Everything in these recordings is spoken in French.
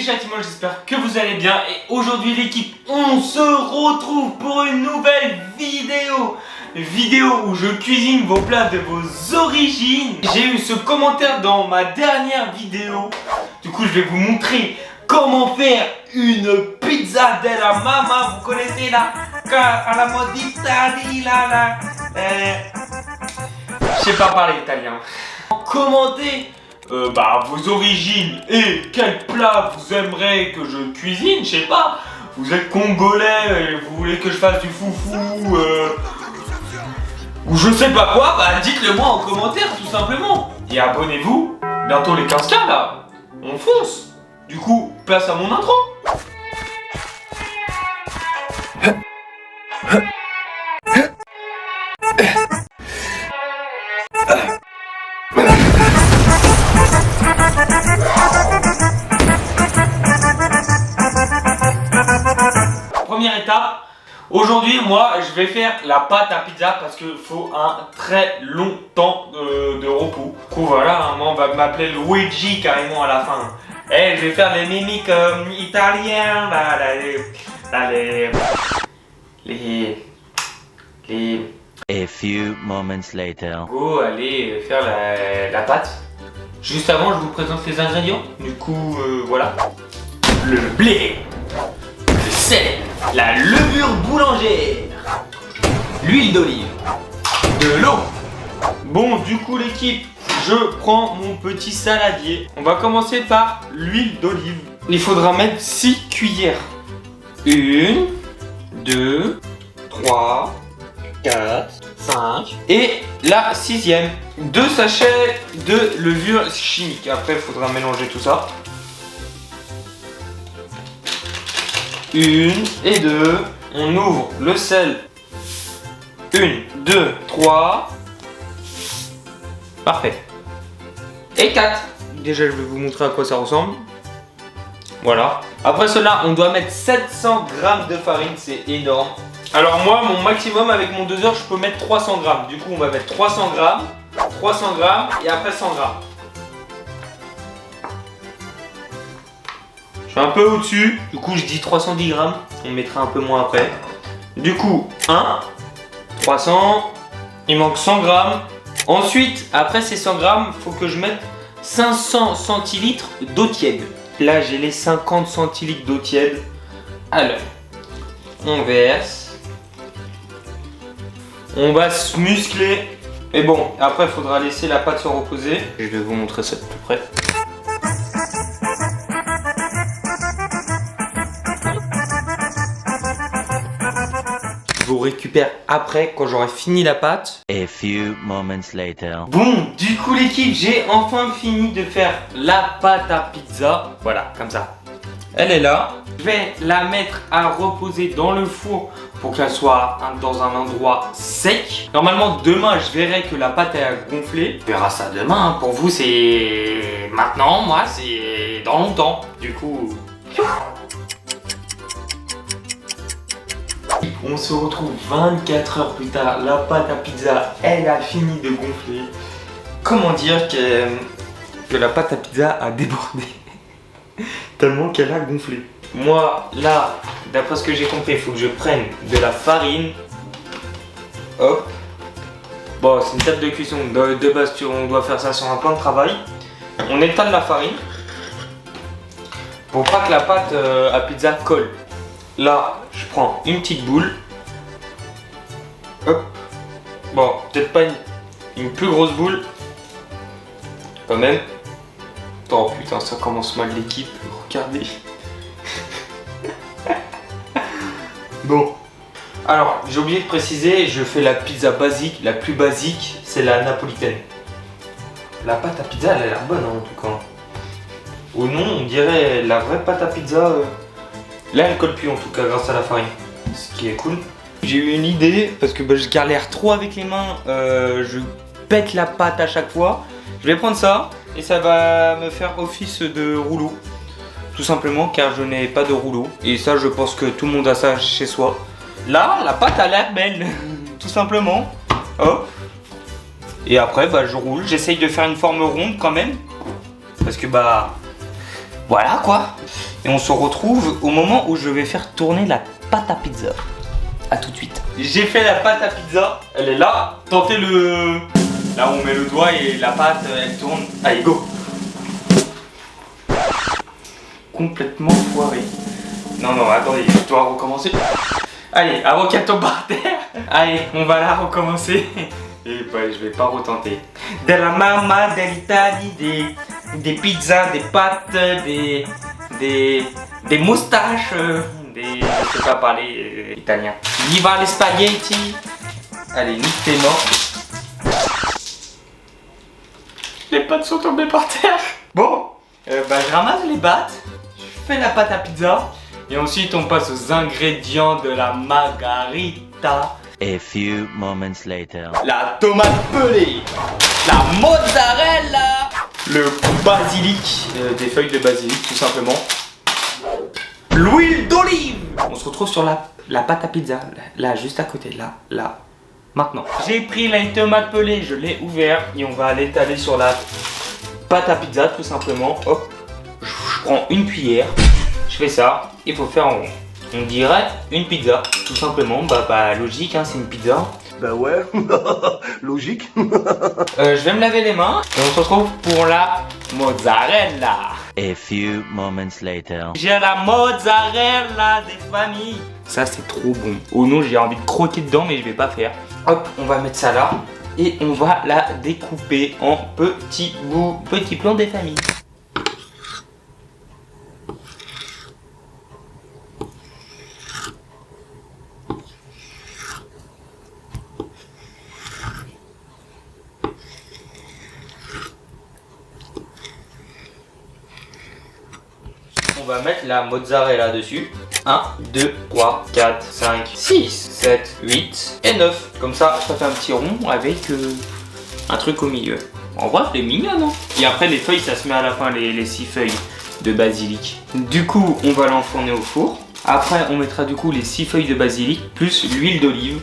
Châtiment, j'espère que vous allez bien. Et aujourd'hui l'équipe, on se retrouve pour une nouvelle vidéo. Vidéo où je cuisine vos plats de vos origines. J'ai eu ce commentaire dans ma dernière vidéo. Du coup je vais vous montrer comment faire une pizza della mamma. Vous connaissez la à la mode d'Italie là. Je sais pas parler italien. Commentez vos origines et quel plat vous aimeriez que je cuisine. Je sais pas, vous êtes congolais et vous voulez que je fasse du foufou ou je sais pas quoi, dites-le moi en commentaire tout simplement. Et abonnez-vous, bientôt les 15K là, on fonce. Du coup, place à mon intro. Première étape, aujourd'hui moi je vais faire la pâte à pizza parce qu'il faut un très long temps de repos. Du coup voilà, moi on va m'appeler Luigi carrément à la fin. Et je vais faire les mimiques italiens, les... A few moments later. Go, allez faire la pâte. Juste avant, je vous présente les ingrédients. Du coup, voilà. Le blé, le sel, la levure boulangère, l'huile d'olive, de l'eau. Bon, du coup, l'équipe, je prends mon petit saladier. On va commencer par l'huile d'olive. Il faudra mettre 6 cuillères. 1, 2, 3, 4, 5 et la 6e, 2 sachets de levure chimique. Après il faudra mélanger tout ça. 1 et 2, on ouvre le sel. 1, 2, 3. Parfait. Et 4. Déjà je vais vous montrer à quoi ça ressemble. Voilà. Après cela on doit mettre 700 g de farine, c'est énorme. Alors moi, mon maximum avec mon 2 heures, je peux mettre 300 g. Du coup, on va mettre 300 g, 300 g et après 100 g. Je suis un peu au-dessus. Du coup, je dis 310 g. On mettra un peu moins après. Du coup, 1, 300. Il manque 100 g. Ensuite, après ces 100 g, il faut que je mette 500 centilitres d'eau tiède. Là, j'ai les 50 centilitres d'eau tiède. Alors, on verse. On va se muscler. Et bon, après il faudra laisser la pâte se reposer. Je vais vous montrer ça de plus près. Je vous récupère après quand j'aurai fini la pâte. A few moments later. Bon, du coup l'équipe, j'ai enfin fini de faire la pâte à pizza. Voilà, comme ça. Elle est là. Je vais la mettre à reposer dans le four pour qu'elle soit dans un endroit sec. Normalement demain je verrai que la pâte a gonflé. On verra ça demain. Pour vous c'est maintenant, moi c'est dans longtemps. Du coup... On se retrouve 24 heures plus tard. La pâte à pizza, elle a fini de gonfler. Comment dire que la pâte à pizza a débordé tellement qu'elle a gonflé. Moi, là, d'après ce que j'ai compris, il faut que je prenne de la farine. Hop. Bon, c'est une table de cuisson. De base, on doit faire ça sur un plan de travail. On étale la farine pour pas que la pâte à pizza colle. Là, je prends une petite boule. Hop. Bon, peut-être pas une plus grosse boule. Quand même. Oh putain, ça commence mal l'équipe. Regardez. Bon. Alors, j'ai oublié de préciser, je fais la pizza basique. La plus basique, c'est la napolitaine. La pâte à pizza, elle a l'air bonne en tout cas. Au nom, on dirait la vraie pâte à pizza. Là, elle colle plus en tout cas grâce à la farine. Ce qui est cool. J'ai eu une idée parce que je galère trop avec les mains. Je pète la pâte à chaque fois. Je vais prendre ça et ça va me faire office de rouleau. Tout simplement car je n'ai pas de rouleau. Et ça, je pense que tout le monde a ça chez soi. Là, la pâte a l'air belle. Tout simplement. Hop. Et après, je roule. J'essaye de faire une forme ronde quand même. Parce que Voilà quoi. Et on se retrouve au moment où je vais faire tourner la pâte à pizza. A tout de suite. J'ai fait la pâte à pizza. Elle est là. Tentez le... Là où on met le doigt et la pâte elle tourne. Allez go. Complètement foiré. Non non attendez, je dois recommencer. Allez, avant qu'elle tombe par terre. Allez, on va la recommencer. Et bah je vais pas retenter. De la mamma, de l'Italie, des pizzas, des pâtes, des moustaches, je sais pas parler italien. Viva les spaghetti. Allez, nique tes morts. Les pâtes sont tombées par terre. Bon, bah je ramasse les pâtes, je fais la pâte à pizza et ensuite on passe aux ingrédients de la margarita. A few moments later. La tomate pelée, la mozzarella, le basilic, des feuilles de basilic tout simplement, l'huile d'olive. On se retrouve sur la pâte à pizza, là juste à côté, là, maintenant. J'ai pris la tomate pelée, je l'ai ouvert et on va l'étaler sur la pâte à pizza tout simplement. Hop, je prends une cuillère, je fais ça, il faut faire en rond. On dirait une pizza, tout simplement, bah logique, hein, c'est une pizza. Bah ouais, logique. Je vais me laver les mains et on se retrouve pour la mozzarella. A few moments later. J'ai la mozzarella des familles. Ça c'est trop bon. Oh non, j'ai envie de croquer dedans mais je vais pas faire. Hop, on va mettre ça là et on va la découper en petits bouts, petits plans des familles. On va mettre la mozzarella dessus. 1, 2, 3, 4, 5, 6, 7, 8 et 9. Comme ça fait un petit rond avec un truc au milieu. En vrai, c'est mignon, non? Et après, les feuilles, ça se met à la fin, les 6 feuilles de basilic. Du coup, on va l'enfourner au four. Après, on mettra du coup les 6 feuilles de basilic plus l'huile d'olive.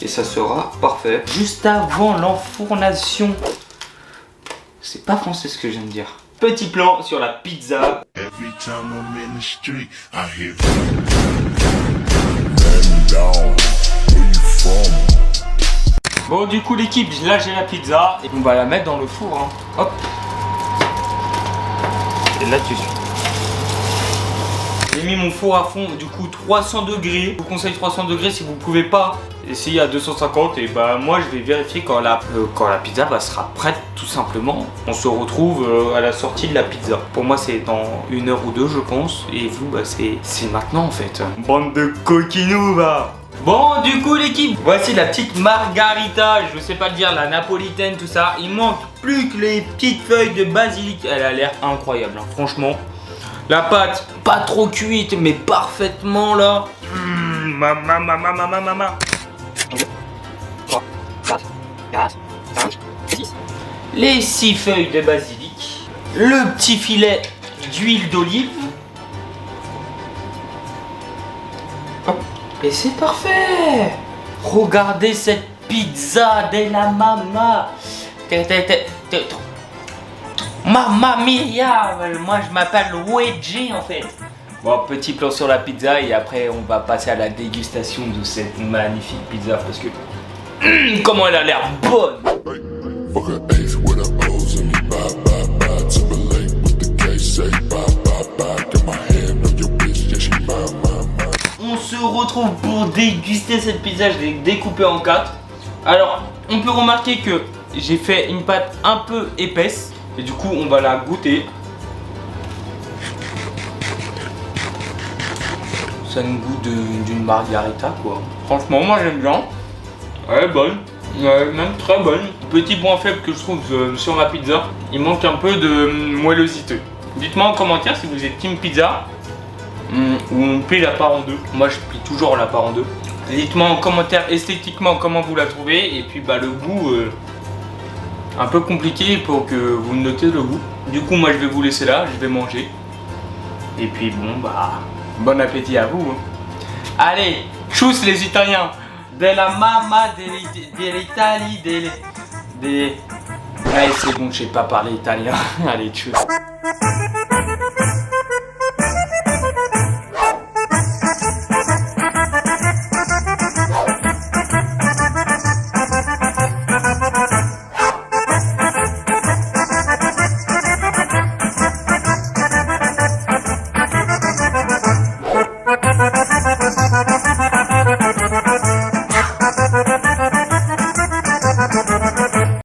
Et ça sera parfait. Juste avant l'enfournation. C'est pas français ce que je viens de dire. Petit plan sur la pizza. Every time I'm in the street, I hear man down, where you from? Bon du coup l'équipe, là j'ai la pizza et on va la mettre dans le four hein. Hop. Et là dessus. J'ai mis mon four à fond, du coup 300 degrés. Je vous conseille 300 degrés si vous pouvez pas essayer à 250 et bah moi je vais vérifier quand la pizza bah, sera prête tout simplement. On se retrouve à la sortie de la pizza. Pour moi c'est dans 1 heure ou 2 je pense et vous bah c'est maintenant en fait. Bande de coquinous va. Bon du coup l'équipe, voici la petite margarita, je sais pas le dire, la napolitaine tout ça. Il manque plus que les petites feuilles de basilic. Elle a l'air incroyable hein, franchement. La pâte, pas trop cuite, mais parfaitement là. Maman. 3, 4, 5, 6. Les 6 feuilles de basilic. Le petit filet d'huile d'olive. Et c'est parfait. Regardez cette pizza de la mamma. Mamma mia, moi je m'appelle Luigi en fait. Bon, petit plan sur la pizza et après on va passer à la dégustation de cette magnifique pizza parce que comment elle a l'air bonne. On se retrouve pour déguster cette pizza, je l'ai découpée en 4. Alors, on peut remarquer que j'ai fait une pâte un peu épaisse. Et du coup, on va la goûter. Ça a une goût d'une margarita, quoi. Franchement, moi j'aime bien. Elle est bonne. Elle est même très bonne. Petit point faible que je trouve sur la pizza, il manque un peu de moellosité. Dites-moi en commentaire si vous êtes team pizza ou on plie la part en deux. Moi, je plie toujours la part en deux. Dites-moi en commentaire esthétiquement comment vous la trouvez. Et puis, bah, le goût... un peu compliqué pour que vous notez le goût. Du coup moi je vais vous laisser là, je vais manger. Et puis bon bah bon appétit à vous. Allez, tchuss les Italiens. De la mamma dell'Italie Allez c'est bon, je sais pas parler italien. Allez tchuss.